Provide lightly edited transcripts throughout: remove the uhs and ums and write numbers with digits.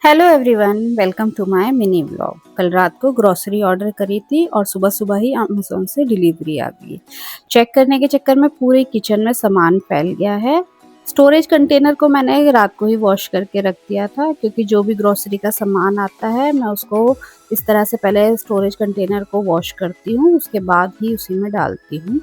Hello everyone, welcome to my mini vlog. कल रात को ग्रोसरी ऑर्डर करी थी और सुबह सुबह ही अमेज़न से डिलीवरी आ गई। चेक करने के चक्कर में पूरे किचन में सामान फैल गया है। स्टोरेज कंटेनर को मैंने रात को ही वॉश करके रख दिया था, क्योंकि जो भी ग्रोसरी का सामान आता है मैं उसको इस तरह से पहले स्टोरेज कंटेनर को वॉश करती हूँ, उसके बाद ही उसी में डालती हूँ।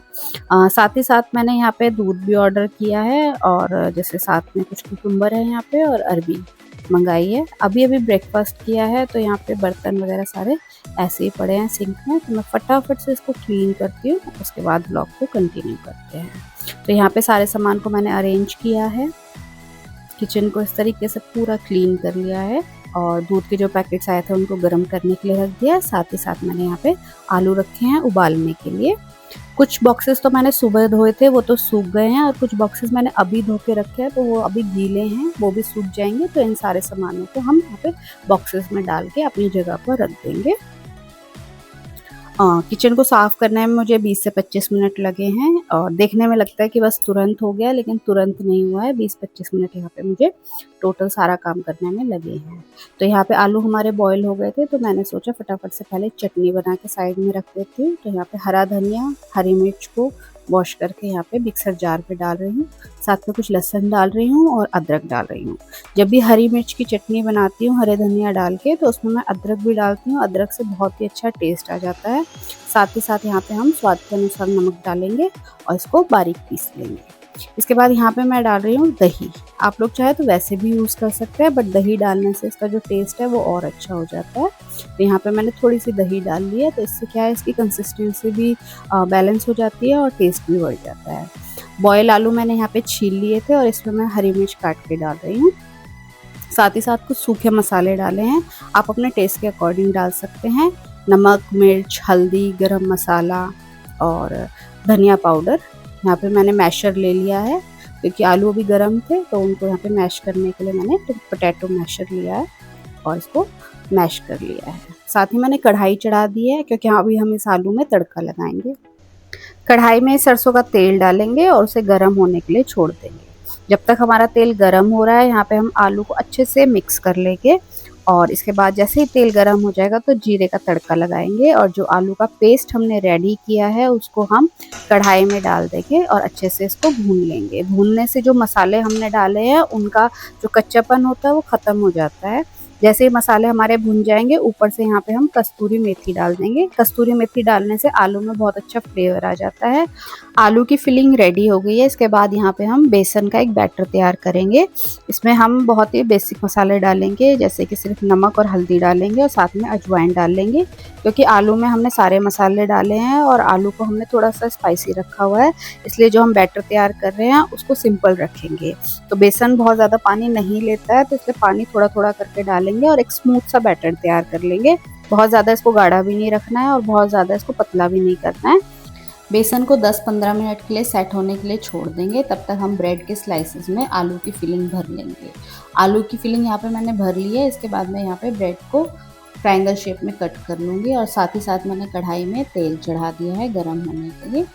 साथ ही साथ मैंने यहाँ पे दूध भी ऑर्डर किया है, और जैसे साथ में कुछ कुकुम्बर है यहाँ पे और अरबी मंगाई है। अभी अभी ब्रेकफास्ट किया है, तो यहाँ पे बर्तन वगैरह सारे ऐसे ही पड़े हैं सिंक में, तो मैं फटाफट से इसको क्लीन करती हूँ, उसके बाद ब्लॉग को कंटिन्यू करते हैं। तो यहाँ पे सारे सामान को मैंने अरेंज किया है, किचन को इस तरीके से पूरा क्लीन कर लिया है, और दूध के जो पैकेट्स आए थे उनको गर्म करने के लिए रख दिया। साथ ही साथ मैंने यहाँ पे आलू रखे हैं उबालने के लिए। कुछ बॉक्सेस तो मैंने सुबह धोए थे, वो तो सूख गए हैं, और कुछ बॉक्सेस मैंने अभी धो के रखे हैं, तो वो अभी गीले हैं, वो भी सूख जाएंगे। तो इन सारे सामानों को हम यहाँ पे बॉक्सेस में डाल के अपनी जगह पर रख देंगे। किचन को साफ़ करने में मुझे 20 से 25 मिनट लगे हैं, और देखने में लगता है कि बस तुरंत हो गया, लेकिन तुरंत नहीं हुआ है। 20-25 मिनट यहाँ पे मुझे टोटल सारा काम करने में लगे हैं। तो यहाँ पे आलू हमारे बॉईल हो गए थे, तो मैंने सोचा फटाफट से पहले चटनी बना के साइड में रख देती हूँ। तो यहाँ पे हरा धनिया, हरी मिर्च को वॉश करके यहाँ पे मिक्सर जार पे डाल रही हूँ। साथ में कुछ लहसुन डाल रही हूँ और अदरक डाल रही हूँ। जब भी हरी मिर्च की चटनी बनाती हूँ हरे धनिया डाल के, तो उसमें मैं अदरक भी डालती हूँ। अदरक से बहुत ही अच्छा टेस्ट आ जाता है। साथ ही साथ यहाँ पे हम स्वाद के अनुसार नमक डालेंगे और इसको बारीक पीस लेंगे। इसके बाद यहाँ पे मैं डाल रही हूँ दही। आप लोग चाहे तो वैसे भी यूज़ कर सकते हैं, बट दही डालने से इसका जो टेस्ट है वो और अच्छा हो जाता है। तो यहाँ पे मैंने थोड़ी सी दही डाल ली है, तो इससे क्या है, इसकी कंसिस्टेंसी भी बैलेंस हो जाती है और टेस्ट भी बढ़ जाता है। बॉयल आलू मैंने यहाँ पे छील लिए थे, और इसमें मैं हरी मिर्च काट के डाल रही हूँ। साथ ही साथ कुछ सूखे मसाले डाले हैं, आप अपने टेस्ट के अकॉर्डिंग डाल सकते हैं। नमक, मिर्च, हल्दी, गरम मसाला और धनिया पाउडर। यहाँ पे मैंने मैशर ले लिया है, क्योंकि आलू अभी गर्म थे, तो उनको यहाँ पे मैश करने के लिए मैंने पोटैटो मैशर लिया है और इसको मैश कर लिया है। साथ ही मैंने कढ़ाई चढ़ा दी है, क्योंकि अभी हम इस आलू में तड़का लगाएंगे। कढ़ाई में सरसों का तेल डालेंगे और उसे गर्म होने के लिए छोड़ देंगे। जब तक हमारा तेल गर्म हो रहा है, यहाँ पे हम आलू को अच्छे से मिक्स कर लेंगे, और इसके बाद जैसे ही तेल गर्म हो जाएगा तो जीरे का तड़का लगाएंगे, और जो आलू का पेस्ट हमने रेडी किया है उसको हम कढ़ाई में डाल देंगे और अच्छे से इसको भून लेंगे। भूनने से जो मसाले हमने डाले हैं उनका जो कच्चापन होता है वो ख़त्म हो जाता है। जैसे ही मसाले हमारे भुन जाएंगे, ऊपर से यहाँ पे हम कस्तूरी मेथी डाल देंगे। कस्तूरी मेथी डालने से आलू में बहुत अच्छा फ्लेवर आ जाता है। आलू की फिलिंग रेडी हो गई है। इसके बाद यहाँ पे हम बेसन का एक बैटर तैयार करेंगे। इसमें हम बहुत ही बेसिक मसाले डालेंगे, जैसे कि सिर्फ नमक और हल्दी डालेंगे, और साथ में अजवाइन डाल लेंगे, क्योंकि आलू में हमने सारे मसाले डाले हैं और आलू को हमने थोड़ा सा स्पाइसी रखा हुआ है, इसलिए जो हम बैटर तैयार कर रहे हैं उसको सिंपल रखेंगे। तो बेसन बहुत ज़्यादा पानी नहीं लेता है, तो इसलिए पानी थोड़ा थोड़ा करके डालेंगे और एक स्मूथ सा बैटर तैयार कर लेंगे। बहुत ज़्यादा इसको गाढ़ा भी नहीं रखना है और बहुत ज़्यादा इसको पतला भी नहीं करना है। बेसन को 10-15 मिनट के लिए सेट होने के लिए छोड़ देंगे। तब तक हम ब्रेड के स्लाइसेस में आलू की फिलिंग भर लेंगे। आलू की फिलिंग यहाँ पे मैंने भर ली है। इसके बाद मैं यहाँ पे ब्रेड को ट्रायंगल शेप में कट कर लूँगी, और साथ ही साथ मैंने कढ़ाई में तेल चढ़ा दिया है गर्म होने के लिए।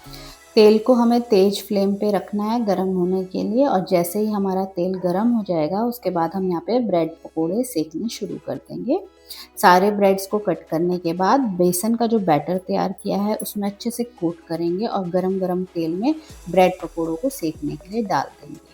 तेल को हमें तेज़ फ्लेम पे रखना है गर्म होने के लिए, और जैसे ही हमारा तेल गर्म हो जाएगा उसके बाद हम यहाँ पे ब्रेड पकोड़े सेकने शुरू कर देंगे। सारे ब्रेड्स को कट करने के बाद बेसन का जो बैटर तैयार किया है उसमें अच्छे से कोट करेंगे, और गरम गरम तेल में ब्रेड पकोड़ों को सेकने के लिए डाल देंगे।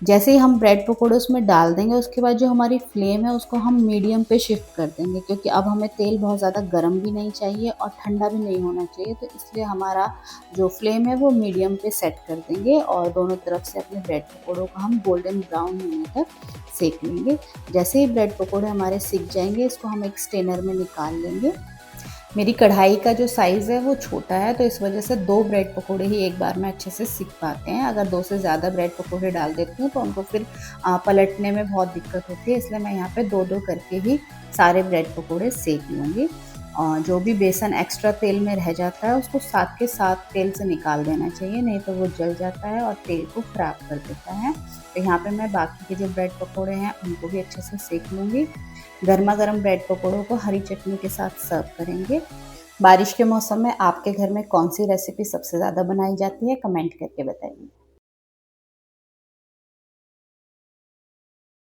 जैसे ही हम ब्रेड पकोड़े उसमें डाल देंगे, उसके बाद जो हमारी फ्लेम है उसको हम मीडियम पे शिफ्ट कर देंगे, क्योंकि अब हमें तेल बहुत ज़्यादा गर्म भी नहीं चाहिए और ठंडा भी नहीं होना चाहिए। तो इसलिए हमारा जो फ्लेम है वो मीडियम पे सेट कर देंगे, और दोनों तरफ से अपने ब्रेड पकोड़ों को हम गोल्डन ब्राउन होने तक सेक लेंगे। जैसे ही ब्रेड पकोड़े हमारे सिक जाएंगे, इसको हम एक स्ट्रेनर में निकाल लेंगे। मेरी कढ़ाई का जो साइज़ है वो छोटा है, तो इस वजह से 2 ब्रेड पकोड़े ही एक बार में अच्छे से सिक पाते हैं। अगर 2 से ज़्यादा ब्रेड पकोड़े डाल देती हूँ तो उनको फिर पलटने में बहुत दिक्कत होती है, इसलिए मैं यहाँ पे 2-2 करके ही सारे ब्रेड पकोड़े सेक लूँगी। जो भी बेसन एक्स्ट्रा तेल में रह जाता है उसको साथ के साथ तेल से निकाल देना चाहिए, नहीं तो वो जल जाता है और तेल को ख़राब कर देता है। तो यहाँ पे मैं बाकी के जो ब्रेड पकोड़े हैं उनको भी अच्छे से सेक लूँगी। गर्मा गर्म ब्रेड पकोड़ों को हरी चटनी के साथ सर्व करेंगे। बारिश के मौसम में आपके घर में कौन सी रेसिपी सबसे ज़्यादा बनाई जाती है, कमेंट करके बताइए।